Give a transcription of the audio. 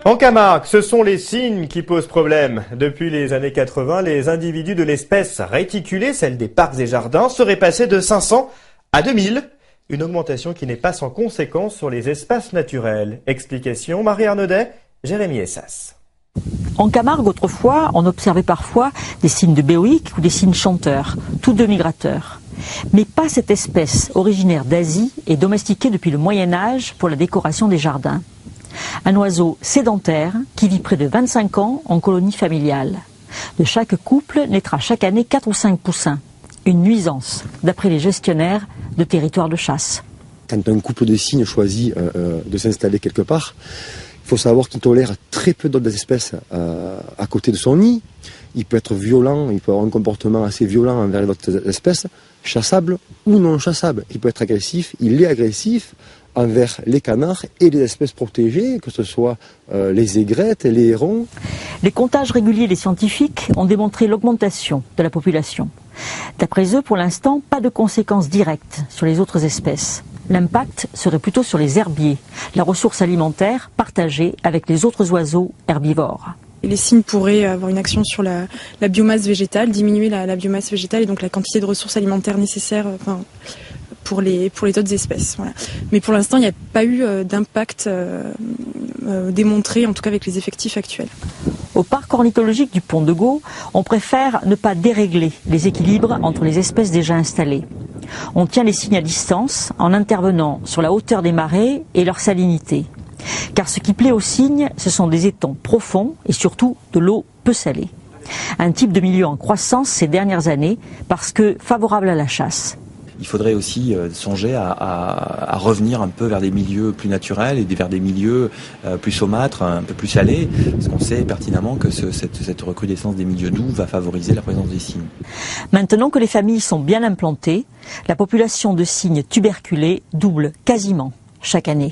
En Camargue, ce sont les cygnes qui posent problème. Depuis les années 80, les individus de l'espèce réticulée, celle des parcs et jardins, seraient passés de 500 à 2000. Une augmentation qui n'est pas sans conséquence sur les espaces naturels. Explication, Marie Arnaudet, Jérémy Essas. En Camargue, autrefois, on observait parfois des cygnes de Béoïque ou des cygnes chanteurs, tous deux migrateurs. Mais pas cette espèce, originaire d'Asie et domestiquée depuis le Moyen-Âge pour la décoration des jardins. Un oiseau sédentaire qui vit près de 25 ans en colonie familiale. De chaque couple naîtra chaque année 4 ou 5 poussins. Une nuisance, d'après les gestionnaires de territoires de chasse. Quand un couple de cygnes choisit de s'installer quelque part, il faut savoir qu'il tolère très peu d'autres espèces à côté de son nid. Il peut être violent, il peut avoir un comportement assez violent envers les autres espèces, chassable ou non chassable. Il peut être agressif, il est agressif envers les canards et les espèces protégées, que ce soit les aigrettes et les hérons. Les comptages réguliers des scientifiques ont démontré l'augmentation de la population. D'après eux, pour l'instant, pas de conséquences directes sur les autres espèces. L'impact serait plutôt sur les herbiers, la ressource alimentaire partagée avec les autres oiseaux herbivores. Les cygnes pourraient avoir une action sur la biomasse végétale, diminuer la biomasse végétale et donc la quantité de ressources alimentaires nécessaires pour les autres espèces. Voilà. Mais pour l'instant, il n'y a pas eu d'impact démontré, en tout cas avec les effectifs actuels. Au parc ornithologique du Pont de Gau, on préfère ne pas dérégler les équilibres entre les espèces déjà installées. On tient les cygnes à distance en intervenant sur la hauteur des marais et leur salinité. Car ce qui plaît aux cygnes, ce sont des étangs profonds et surtout de l'eau peu salée. Un type de milieu en croissance ces dernières années parce que favorable à la chasse. Il faudrait aussi songer à revenir un peu vers des milieux plus naturels et vers des milieux plus saumâtres, un peu plus salés, parce qu'on sait pertinemment que cette recrudescence des milieux doux va favoriser la présence des cygnes. Maintenant que les familles sont bien implantées, la population de cygnes tuberculés double quasiment chaque année.